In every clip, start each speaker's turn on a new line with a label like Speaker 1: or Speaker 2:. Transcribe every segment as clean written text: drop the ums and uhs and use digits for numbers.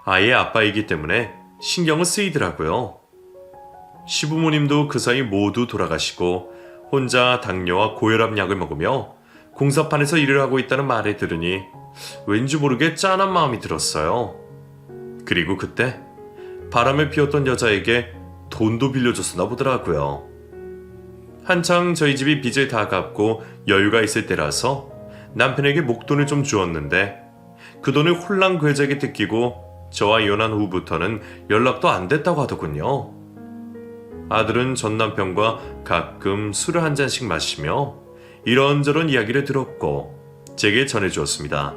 Speaker 1: 아이의 아빠이기 때문에 신경은 쓰이더라고요. 시부모님도 그 사이 모두 돌아가시고 혼자 당뇨와 고혈압 약을 먹으며 공사판에서 일을 하고 있다는 말을 들으니 왠지 모르게 짠한 마음이 들었어요. 그리고 그때 바람을 피웠던 여자에게 돈도 빌려줬었나 보더라고요. 한창 저희 집이 빚을 다 갚고 여유가 있을 때라서 남편에게 목돈을 좀 주었는데 그 돈을 홀랑 괴작에 뜯기고 저와 이혼한 후부터는 연락도 안 됐다고 하더군요. 아들은 전 남편과 가끔 술을 한 잔씩 마시며 이런저런 이야기를 들었고 제게 전해주었습니다.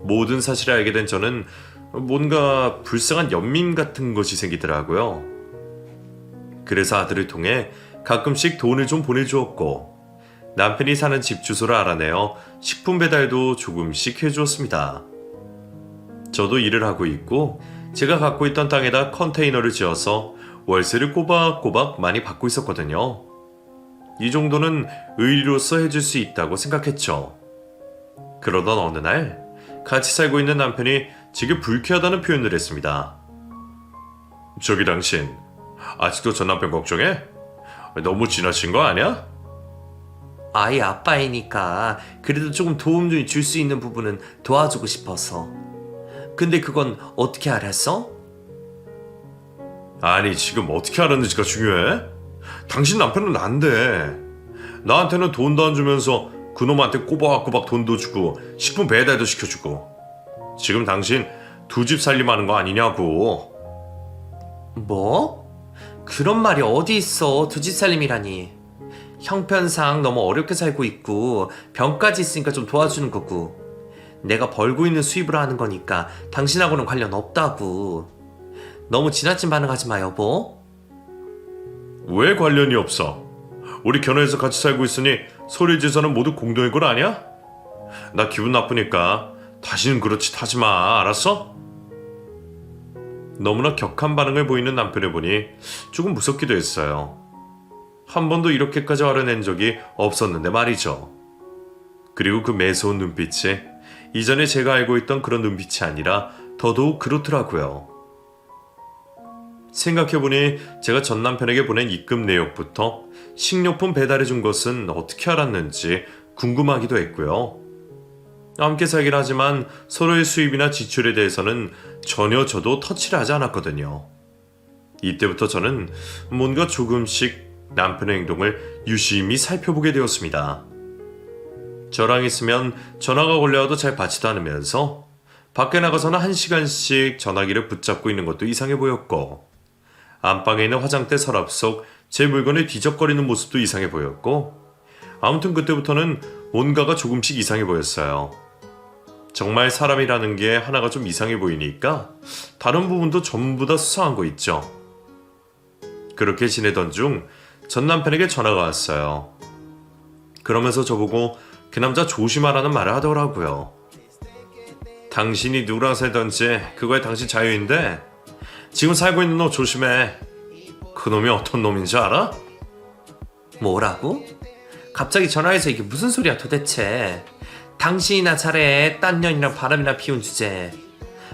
Speaker 1: 모든 사실을 알게 된 저는 뭔가 불쌍한 연민 같은 것이 생기더라고요. 그래서 아들을 통해 가끔씩 돈을 좀 보내주었고 남편이 사는 집 주소를 알아내어 식품 배달도 조금씩 해주었습니다. 저도 일을 하고 있고 제가 갖고 있던 땅에다 컨테이너를 지어서 월세를 꼬박꼬박 많이 받고 있었거든요. 이 정도는 의리로서 해줄 수 있다고 생각했죠. 그러던 어느 날 같이 살고 있는 남편이 제게 불쾌하다는 표현을 했습니다. 저기 당신 아직도 전 남편 걱정해? 너무 지나친 거 아니야?
Speaker 2: 아이 아빠이니까 그래도 조금 도움 좀 줄 수 있는 부분은 도와주고 싶어서. 근데 그건 어떻게 알았어?
Speaker 1: 아니 지금 어떻게 알았는지가 중요해? 당신 남편은 안 돼. 나한테는 돈도 안 주면서 그놈한테 꼬박꼬박 돈도 주고 식품 배달도 시켜주고 지금 당신 두 집 살림하는 거 아니냐고.
Speaker 2: 뭐? 그런 말이 어디 있어. 두 집 살림이라니. 형편상 너무 어렵게 살고 있고 병까지 있으니까 좀 도와주는 거고 내가 벌고 있는 수입으로 하는 거니까 당신하고는 관련 없다고. 너무 지나친 반응하지 마 여보.
Speaker 1: 왜 관련이 없어? 우리 결혼해서 같이 살고 있으니 소리 재산은 모두 공동일 걸 아냐? 나 기분 나쁘니까 다시는 그런 짓 하지 마. 알았어? 너무나 격한 반응을 보이는 남편을 보니 조금 무섭기도 했어요. 한 번도 이렇게까지 화를 낸 적이 없었는데 말이죠. 그리고 그 매서운 눈빛이 이전에 제가 알고 있던 그런 눈빛이 아니라 더더욱 그렇더라고요. 생각해보니 제가 전 남편에게 보낸 입금 내역부터 식료품 배달해 준 것은 어떻게 알았는지 궁금하기도 했고요. 함께 살긴 하지만 서로의 수입이나 지출에 대해서는 전혀 저도 터치를 하지 않았거든요. 이때부터 저는 뭔가 조금씩 남편의 행동을 유심히 살펴보게 되었습니다. 저랑 있으면 전화가 걸려와도 잘 받지도 않으면서 밖에 나가서는 1시간씩 전화기를 붙잡고 있는 것도 이상해 보였고 안방에 있는 화장대 서랍 속 제 물건을 뒤적거리는 모습도 이상해 보였고 아무튼 그때부터는 뭔가가 조금씩 이상해 보였어요. 정말 사람이라는 게 하나가 좀 이상해 보이니까 다른 부분도 전부 다 수상한 거 있죠. 그렇게 지내던 중 전 남편에게 전화가 왔어요. 그러면서 저보고 그 남자 조심하라는 말을 하더라고요. 당신이 누구랑 살던지 그거야 당신 자유인데 지금 살고 있는 너 조심해. 그 놈이 어떤 놈인지 알아?
Speaker 2: 뭐라고? 갑자기 전화해서 이게 무슨 소리야 도대체. 당신이나 잘해. 딴 년이랑 바람이나 피운 주제.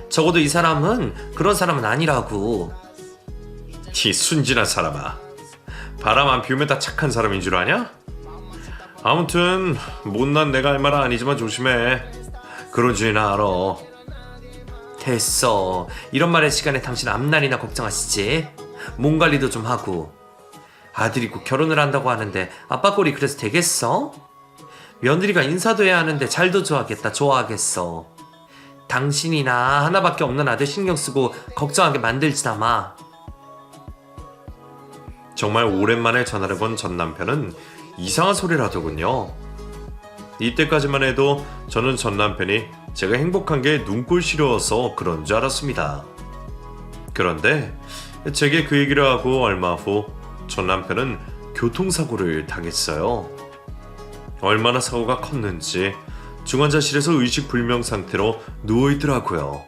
Speaker 2: 적어도 이 사람은 그런 사람은 아니라고.
Speaker 1: 이 순진한 사람아. 바람 안 피우면 다 착한 사람인 줄 아냐? 아무튼 못난 내가 할 말은 아니지만 조심해. 그런 줄이나 알아.
Speaker 2: 됐어. 이런 말할 시간에 당신 앞날이나 걱정하시지. 몸 관리도 좀 하고. 아들이 곧 결혼을 한다고 하는데 아빠 꼴이 그래서 되겠어? 며느리가 인사도 해야 하는데 잘도 좋아하겠어. 당신이나 하나밖에 없는 아들 신경 쓰고 걱정하게 만들지나 마.
Speaker 1: 정말 오랜만에 전화를 건 전 남편은 이상한 소리를 하더군요. 이때까지만 해도 저는 전 남편이 제가 행복한 게 눈꼴시려워서 그런 줄 알았습니다. 그런데 제게 그 얘기를 하고 얼마 후 전 남편은 교통사고를 당했어요. 얼마나 사고가 컸는지 중환자실에서 의식불명 상태로 누워있더라고요.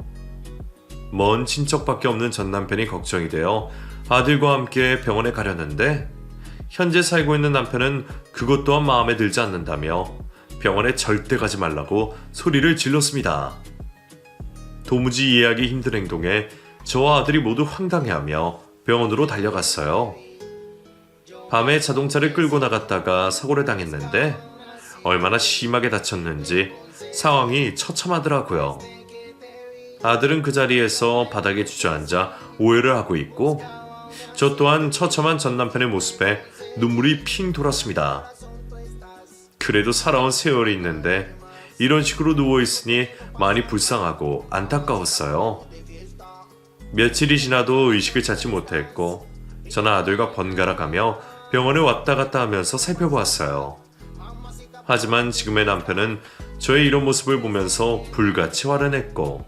Speaker 1: 먼 친척밖에 없는 전 남편이 걱정이 되어 아들과 함께 병원에 가려는데 현재 살고 있는 남편은 그것 또한 마음에 들지 않는다며 병원에 절대 가지 말라고 소리를 질렀습니다. 도무지 이해하기 힘든 행동에 저와 아들이 모두 황당해하며 병원으로 달려갔어요. 밤에 자동차를 끌고 나갔다가 사고를 당했는데 얼마나 심하게 다쳤는지 상황이 처참하더라고요. 아들은 그 자리에서 바닥에 주저앉아 오해를 하고 있고 저 또한 처참한 전 남편의 모습에 눈물이 핑 돌았습니다. 그래도 살아온 세월이 있는데 이런 식으로 누워있으니 많이 불쌍하고 안타까웠어요. 며칠이 지나도 의식을 찾지 못했고 저는 아들과 번갈아 가며 병원에 왔다 갔다 하면서 살펴보았어요. 하지만 지금의 남편은 저의 이런 모습을 보면서 불같이 화를 냈고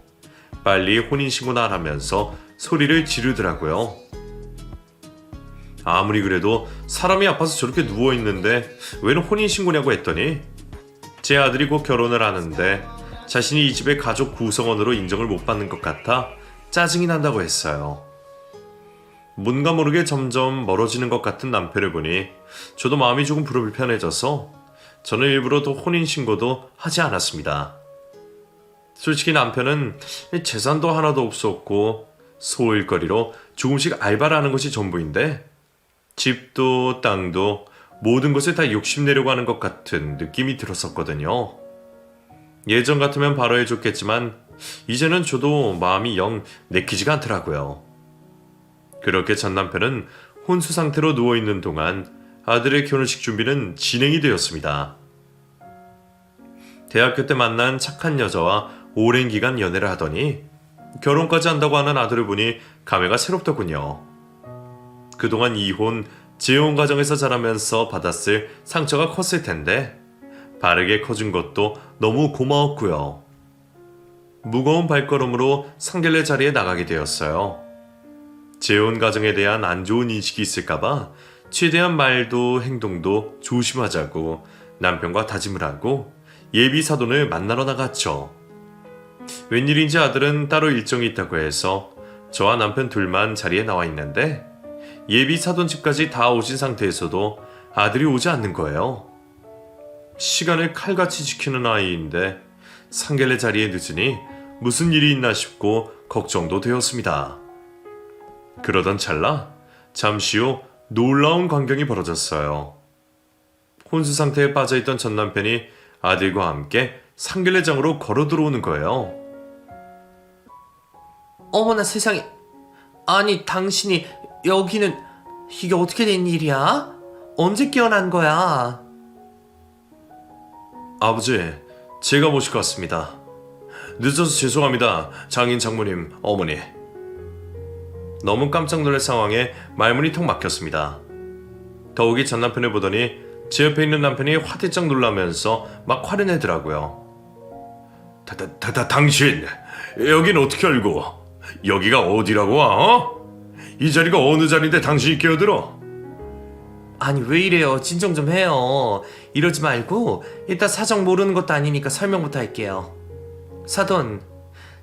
Speaker 1: 빨리 혼인신고나 하라면서 소리를 지르더라고요. 아무리 그래도 사람이 아파서 저렇게 누워있는데 왜 혼인신고냐고 했더니 제 아들이 곧 결혼을 하는데 자신이 이 집의 가족 구성원으로 인정을 못 받는 것 같아 짜증이 난다고 했어요. 뭔가 모르게 점점 멀어지는 것 같은 남편을 보니 저도 마음이 조금 불편해져서 저는 일부러 더 혼인신고도 하지 않았습니다. 솔직히 남편은 재산도 하나도 없었고 소일거리로 조금씩 알바를 하는 것이 전부인데 집도 땅도 모든 것을 다 욕심내려고 하는 것 같은 느낌이 들었었거든요. 예전 같으면 바로 해줬겠지만 이제는 저도 마음이 영 내키지가 않더라고요. 그렇게 전 남편은 혼수 상태로 누워있는 동안 아들의 결혼식 준비는 진행이 되었습니다. 대학교 때 만난 착한 여자와 오랜 기간 연애를 하더니 결혼까지 한다고 하는 아들을 보니 감회가 새롭더군요. 그동안 이혼, 재혼 과정에서 자라면서 받았을 상처가 컸을 텐데 바르게 커준 것도 너무 고마웠고요. 무거운 발걸음으로 상견례 자리에 나가게 되었어요. 재혼 과정에 대한 안 좋은 인식이 있을까봐 최대한 말도 행동도 조심하자고 남편과 다짐을 하고 예비 사돈을 만나러 나갔죠. 웬일인지 아들은 따로 일정이 있다고 해서 저와 남편 둘만 자리에 나와 있는데 예비 사돈 집까지 다 오신 상태에서도 아들이 오지 않는 거예요. 시간을 칼같이 지키는 아이인데 상견례 자리에 늦으니 무슨 일이 있나 싶고 걱정도 되었습니다. 그러던 찰나 잠시 후 놀라운 광경이 벌어졌어요. 혼수 상태에 빠져있던 전 남편이 아들과 함께 상견례장으로 걸어 들어오는 거예요.
Speaker 2: 어머나 세상에. 아니 당신이 여기는 이게 어떻게 된 일이야? 언제 깨어난 거야?
Speaker 1: 아버지, 제가 모시고 왔습니다. 늦어서 죄송합니다. 장인 장모님, 어머니. 너무 깜짝 놀랄 상황에 말문이 턱 막혔습니다. 더욱이 전 남편을 보더니 제 옆에 있는 남편이 화들짝 놀라면서 막 화를 내더라고요. 당신 여긴 어떻게 알고? 여기가 어디라고 어? 이 자리가 어느 자리인데 당신이 끼어들어?
Speaker 2: 아니 왜 이래요? 진정 좀 해요. 이러지 말고 일단 사정 모르는 것도 아니니까 설명부터 할게요. 사돈,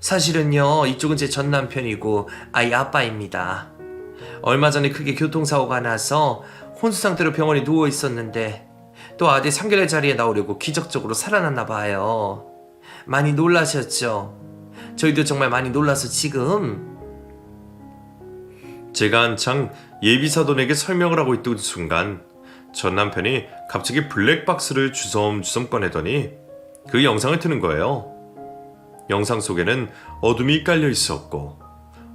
Speaker 2: 사실은요 이쪽은 제 전 남편이고 아이 아빠입니다. 얼마 전에 크게 교통사고가 나서 혼수 상태로 병원에 누워 있었는데 또 아들 상견례 자리에 나오려고 기적적으로 살아났나 봐요. 많이 놀라셨죠? 저희도 정말 많이 놀라서 지금.
Speaker 1: 제가 한창 예비사돈에게 설명을 하고 있던 순간 전 남편이 갑자기 블랙박스를 주섬주섬 꺼내더니 그 영상을 트는 거예요. 영상 속에는 어둠이 깔려 있었고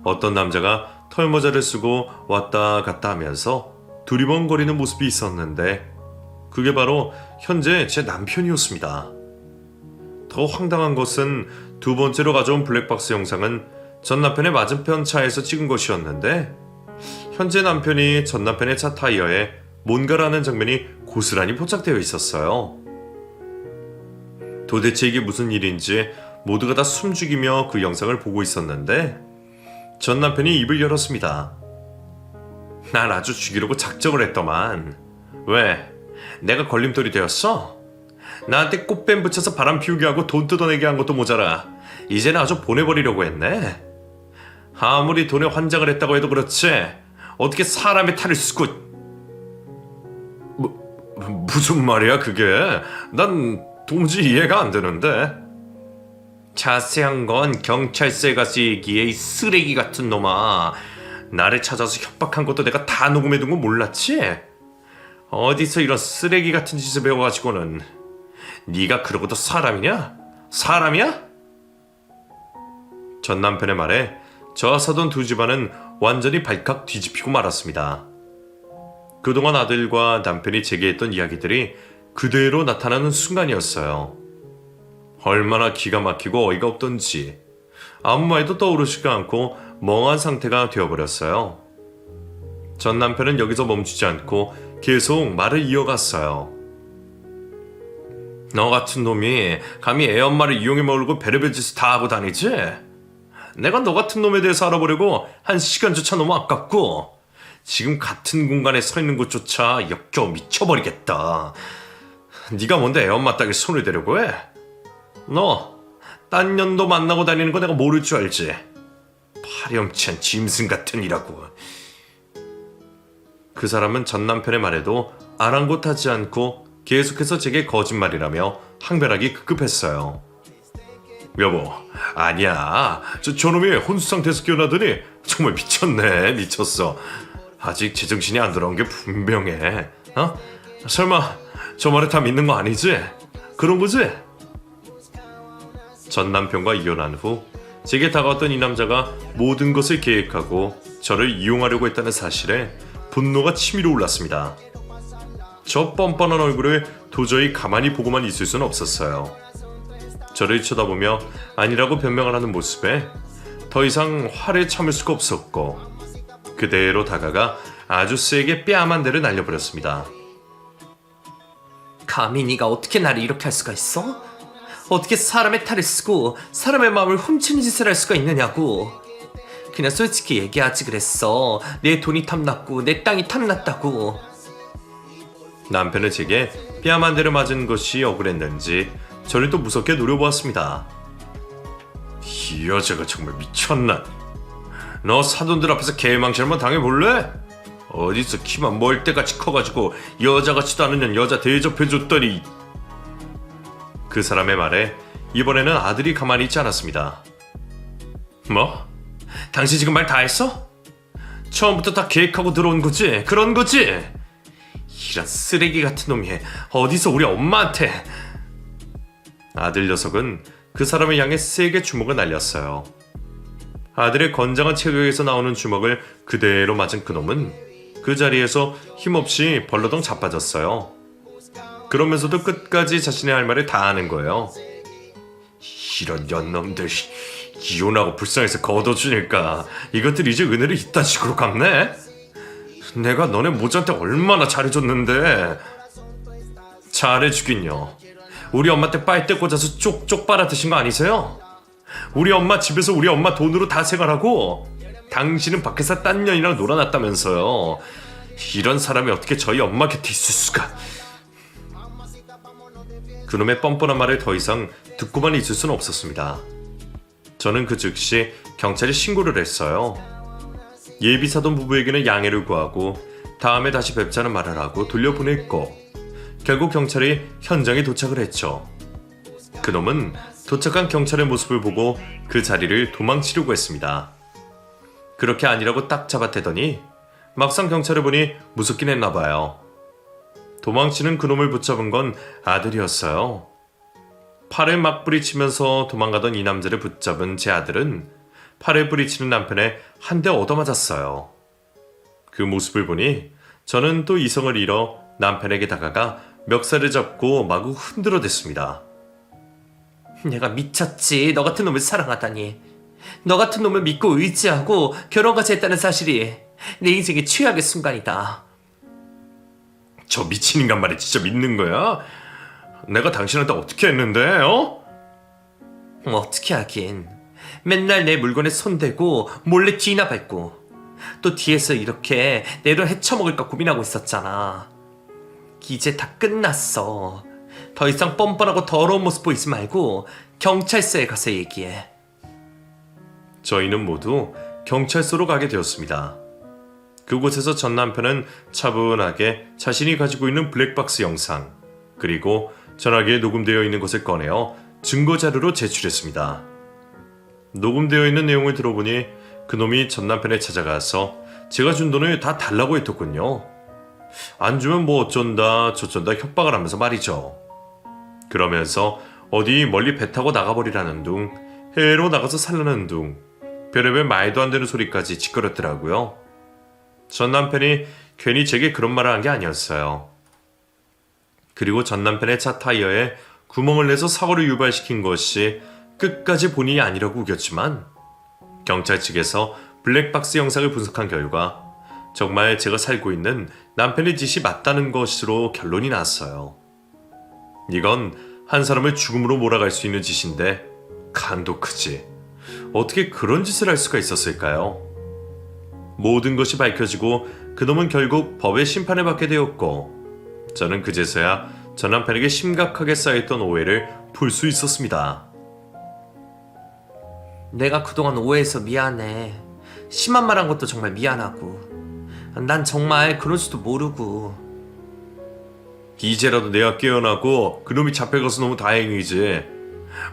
Speaker 1: 어떤 남자가 털모자를 쓰고 왔다 갔다 하면서 두리번거리는 모습이 있었는데 그게 바로 현재 제 남편이었습니다. 더 황당한 것은 두 번째로 가져온 블랙박스 영상은 전 남편의 맞은편 차에서 찍은 것이었는데 현재 남편이 전 남편의 차 타이어에 뭔가라는 장면이 고스란히 포착되어 있었어요. 도대체 이게 무슨 일인지 모두가 다 숨죽이며 그 영상을 보고 있었는데 전 남편이 입을 열었습니다. 난 아주 죽이려고 작정을 했더만. 왜? 내가 걸림돌이 되었어? 나한테 꽃뱀 붙여서 바람 피우게 하고 돈 뜯어내게 한 것도 모자라 이제는 아주 보내버리려고 했네. 아무리 돈에 환장을 했다고 해도 그렇지 어떻게 사람의 탈을 쓰고. 무슨 말이야 그게? 난 도무지 이해가 안 되는데.
Speaker 2: 자세한 건 경찰서에 가서 얘기해, 이 쓰레기 같은 놈아. 나를 찾아서 협박한 것도 내가 다 녹음해둔 거 몰랐지? 어디서 이런 쓰레기 같은 짓을 배워가지고는. 네가 그러고도 사람이냐? 사람이야? 전 남편의 말에 저와 사돈 두 집안은 완전히 발칵 뒤집히고 말았습니다. 그동안 아들과 남편이 제게 했던 이야기들이 그대로 나타나는 순간이었어요. 얼마나 기가 막히고 어이가 없던지 아무 말도 떠오르지가 않고 멍한 상태가 되어버렸어요. 전 남편은 여기서 멈추지 않고 계속 말을 이어갔어요. 너 같은 놈이 감히 애 엄마를 이용해 먹으려고 별의별 짓을 다 하고 다니지? 내가 너 같은 놈에 대해서 알아보려고 한 시간조차 너무 아깝고 지금 같은 공간에 서 있는 것조차 역겨워 미쳐버리겠다. 네가 뭔데 애 엄마 딸에 손을 대려고 해? 너 딴 년도 만나고 다니는 거 내가 모를 줄 알지? 파렴치한 짐승 같은 이라고. 그 사람은 전 남편의 말에도 아랑곳하지 않고 계속해서 제게 거짓말이라며 항변하기 급급했어요. 여보, 아니야. 저놈이 혼수 상태에서 깨어나더니 정말 미쳤네. 미쳤어. 아직 제정신이 안 돌아온 게 분명해. 설마 저 말에 다 믿는 거 아니지? 그런 거지? 전 남편과 이혼한 후 제게 다가왔던 이 남자가 모든 것을 계획하고 저를 이용하려고 했다는 사실에 분노가 치밀어 올랐습니다. 저 뻔뻔한 얼굴을 도저히 가만히 보고만 있을 수는 없었어요. 저를 쳐다보며 아니라고 변명을 하는 모습에 더 이상 화를 참을 수가 없었고 그대로 다가가 아주 세게 뺨 한 대를 날려버렸습니다. 감히 네가 어떻게 나를 이렇게 할 수가 있어? 어떻게 사람의 탈을 쓰고 사람의 마음을 훔치는 짓을 할 수가 있느냐고. 그냥 솔직히 얘기하지 그랬어. 내 돈이 탐났고 내 땅이 탐났다고. 남편은 제게 뺨 한 대를 맞은 것이 억울했는지 저를 또 무섭게 노려보았습니다. 이 여자가 정말 미쳤나? 너 사돈들 앞에서 개망신 한번 당해볼래? 어디서 키만 멀때같이 커가지고 여자 같지도 않은 년 여자 대접해줬더니. 그 사람의 말에 이번에는 아들이 가만히 있지 않았습니다. 뭐? 당신 지금 말 다 했어? 처음부터 다 계획하고 들어온 거지? 그런 거지? 이런 쓰레기 같은 놈이 어디서 우리 엄마한테. 아들 녀석은 그 사람을 향해 세게 주먹을 날렸어요. 아들의 건장한 체격에서 나오는 주먹을 그대로 맞은 그놈은 그 자리에서 힘없이 벌러덩 자빠졌어요. 그러면서도 끝까지 자신의 할 말을 다 하는 거예요. 이런 년놈들, 이혼하고 불쌍해서 거둬주니까 이것들 이제 은혜를 이딴 식으로 갚네? 내가 너네 모자한테 얼마나 잘해줬는데. 잘해주긴요. 우리 엄마 때 빨대 꽂아서 쪽쪽 빨아 드신 거 아니세요? 우리 엄마 집에서 우리 엄마 돈으로 다 생활하고 당신은 밖에서 딴 년이랑 놀아놨다면서요. 이런 사람이 어떻게 저희 엄마 곁에 있을 수가. 그놈의 뻔뻔한 말을 더 이상 듣고만 있을 수는 없었습니다. 저는 그 즉시 경찰에 신고를 했어요. 예비사돈 부부에게는 양해를 구하고 다음에 다시 뵙자는 말을 하고 돌려보냈고 결국 경찰이 현장에 도착을 했죠. 그놈은 도착한 경찰의 모습을 보고 그 자리를 도망치려고 했습니다. 그렇게 아니라고 딱 잡아대더니 막상 경찰을 보니 무섭긴 했나봐요. 도망치는 그놈을 붙잡은 건 아들이었어요. 팔을 막 부리치면서 도망가던 이 남자를 붙잡은 제 아들은 팔을 부리치는 남편에 한 대 얻어맞았어요. 그 모습을 보니 저는 또 이성을 잃어 남편에게 다가가 멱살을 잡고 마구 흔들어댔습니다. 내가 미쳤지. 너 같은 놈을 사랑하다니. 너 같은 놈을 믿고 의지하고 결혼까지 했다는 사실이 내 인생의 최악의 순간이다. 저 미친 인간 말에 진짜 믿는 거야? 내가 당신한테 어떻게 했는데, 어떻게 하긴. 맨날 내 물건에 손대고 몰래 뒤나 밟고 또 뒤에서 이렇게 내를 헤쳐먹을까 고민하고 있었잖아. 이제 다 끝났어. 더 이상 뻔뻔하고 더러운 모습 보이지 말고 경찰서에 가서 얘기해. 저희는 모두 경찰서로 가게 되었습니다. 그곳에서 전 남편은 차분하게 자신이 가지고 있는 블랙박스 영상 그리고 전화기에 녹음되어 있는 것을 꺼내어
Speaker 1: 증거자료로 제출했습니다. 녹음되어 있는 내용을 들어보니 그놈이 전 남편에 찾아가서 제가 준 돈을 다 달라고 했더군요. 안 주면 뭐 어쩐다 저쩐다 협박을 하면서 말이죠. 그러면서 어디 멀리 배 타고 나가버리라는 둥, 해외로 나가서 살라는 둥, 별의별 말도 안 되는 소리까지 짓거렸더라고요. 전 남편이 괜히 제게 그런 말을 한 게 아니었어요. 그리고 전 남편의 차 타이어에 구멍을 내서 사고를 유발시킨 것이 끝까지 본인이 아니라고 우겼지만 경찰 측에서 블랙박스 영상을 분석한 결과 정말 제가 살고 있는 남편의 짓이 맞다는 것으로 결론이 났어요. 이건 한 사람을 죽음으로 몰아갈 수 있는 짓인데 간도 크지. 어떻게 그런 짓을 할 수가 있었을까요? 모든 것이 밝혀지고 그놈은 결국 법의 심판을 받게 되었고 저는 그제서야 전 남편에게 심각하게 쌓였던 오해를 풀 수 있었습니다.
Speaker 2: 내가 그동안 오해해서 미안해. 심한 말 한 것도 정말 미안하고. 난 정말 그럴 수도 모르고.
Speaker 1: 이제라도 내가 깨어나고 그놈이 잡혀가서 너무 다행이지.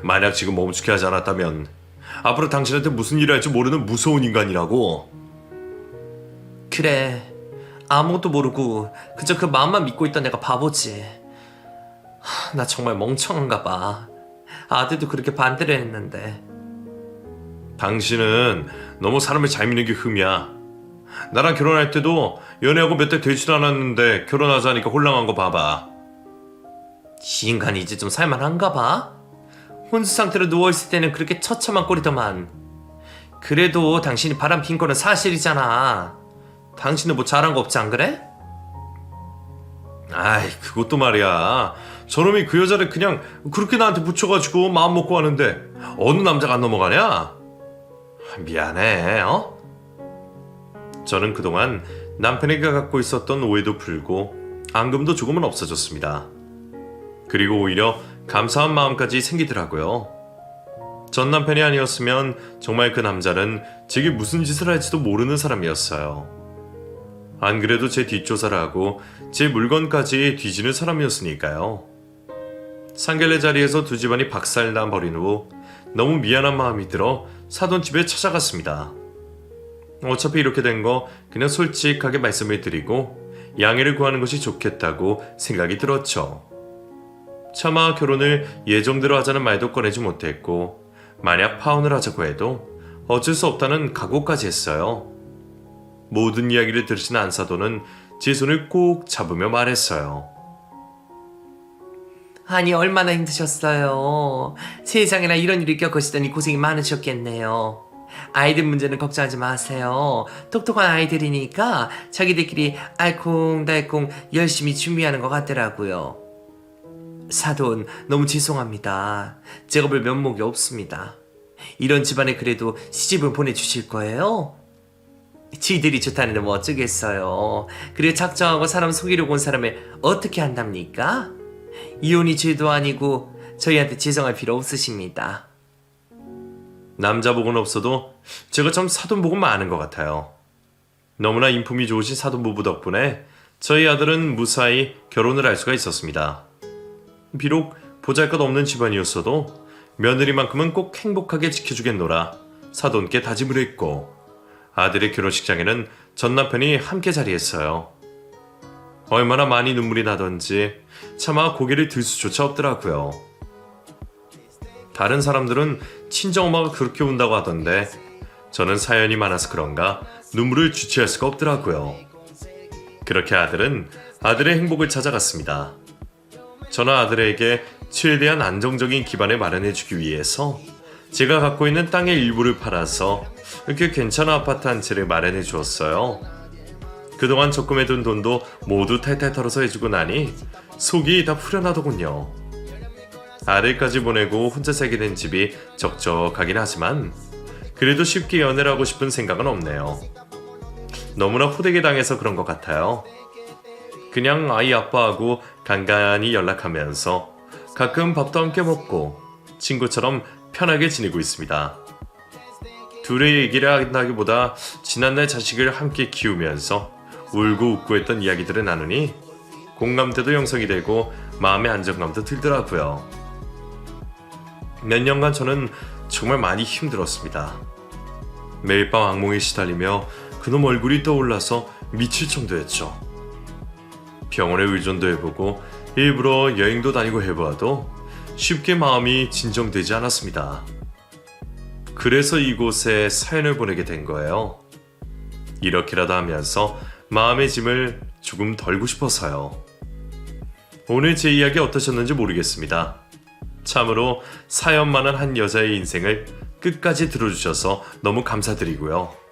Speaker 1: 만약 지금 멈추게 하지 않았다면 앞으로 당신한테 무슨 일을 할지 모르는 무서운 인간이라고.
Speaker 2: 그래. 아무것도 모르고 그저 그 마음만 믿고 있던 내가 바보지. 나 정말 멍청한가 봐. 아들도 그렇게 반대를 했는데.
Speaker 1: 당신은 너무 사람을 잘 믿는 게 흠이야. 나랑 결혼할 때도 연애하고 몇 달 되지도 않았는데 결혼하자니까 홀랑한 거 봐봐.
Speaker 2: 이 인간이 이제 좀 살만한가 봐. 혼수 상태로 누워있을 때는 그렇게 처참한 꼴이더만. 그래도 당신이 바람 핀 거는 사실이잖아. 당신은 뭐 잘한 거 없지 안 그래?
Speaker 1: 아이 그것도 말이야. 저놈이 그 여자를 그냥 그렇게 나한테 붙여가지고 마음 먹고 하는데 어느 남자가 안 넘어가냐? 미안해. 저는 그동안 남편에게 갖고 있었던 오해도 풀고 앙금도 조금은 없어졌습니다. 그리고 오히려 감사한 마음까지 생기더라고요. 전 남편이 아니었으면 정말 그 남자는 제게 무슨 짓을 할지도 모르는 사람이었어요. 안 그래도 제 뒷조사를 하고 제 물건까지 뒤지는 사람이었으니까요. 상견례 자리에서 두 집안이 박살나 버린 후 너무 미안한 마음이 들어 사돈집에 찾아갔습니다. 어차피 이렇게 된 거 그냥 솔직하게 말씀을 드리고 양해를 구하는 것이 좋겠다고 생각이 들었죠. 차마 결혼을 예정대로 하자는 말도 꺼내지 못했고 만약 파혼을 하자고 해도 어쩔 수 없다는 각오까지 했어요. 모든 이야기를 들으신 안사돈은 제 손을 꼭 잡으며 말했어요.
Speaker 2: 아니 얼마나 힘드셨어요. 세상에나 이런 일을 겪으시더니 고생이 많으셨겠네요. 아이들 문제는 걱정하지 마세요. 똑똑한 아이들이니까 자기들끼리 알콩달콩 열심히 준비하는 것 같더라고요. 사돈 너무 죄송합니다. 제가 볼 면목이 없습니다. 이런 집안에 그래도 시집을 보내주실 거예요? 지들이 좋다는데 뭐 어쩌겠어요. 그리고 작정하고 사람 속이려고 온 사람을 어떻게 한답니까? 이혼이 죄도 아니고 저희한테 죄송할 필요 없으십니다.
Speaker 1: 남자복은 없어도 제가 참 사돈복은 많은 것 같아요. 너무나 인품이 좋으신 사돈부부 덕분에 저희 아들은 무사히 결혼을 할 수가 있었습니다. 비록 보잘것없는 집안이었어도 며느리만큼은 꼭 행복하게 지켜주겠노라 사돈께 다짐을 했고 아들의 결혼식장에는 전 남편이 함께 자리했어요. 얼마나 많이 눈물이 나던지 차마 고개를 들 수조차 없더라고요. 다른 사람들은 친정엄마가 그렇게 운다고 하던데 저는 사연이 많아서 그런가 눈물을 주체할 수가 없더라고요. 그렇게 아들은 아들의 행복을 찾아갔습니다. 저는 아들에게 최대한 안정적인 기반을 마련해주기 위해서 제가 갖고 있는 땅의 일부를 팔아서 이렇게 괜찮은 아파트 한 채를 마련해 주었어요. 그동안 적금해둔 돈도 모두 탈탈 털어서 해주고 나니 속이 다 후련하더군요. 아들까지 보내고 혼자 살게 된 집이 적적하긴 하지만 그래도 쉽게 연애를 하고 싶은 생각은 없네요. 너무나 호되게 당해서 그런 것 같아요. 그냥 아이 아빠하고 간간히 연락하면서 가끔 밥도 함께 먹고 친구처럼 편하게 지내고 있습니다. 둘의 얘기를 한다기보다 지난날 자식을 함께 키우면서 울고 웃고 했던 이야기들을 나누니 공감대도 형성이 되고 마음의 안정감도 들더라고요. 몇 년간 저는 정말 많이 힘들었습니다. 매일 밤 악몽에 시달리며 그놈 얼굴이 떠올라서 미칠 정도였죠. 병원에 의존도 해보고 일부러 여행도 다니고 해보아도 쉽게 마음이 진정되지 않았습니다. 그래서 이곳에 사연을 보내게 된 거예요. 이렇게라도 하면서 마음의 짐을 조금 덜고 싶어서요. 오늘 제 이야기 어떠셨는지 모르겠습니다. 참으로 사연 많은 한 여자의 인생을 끝까지 들어주셔서 너무 감사드리고요.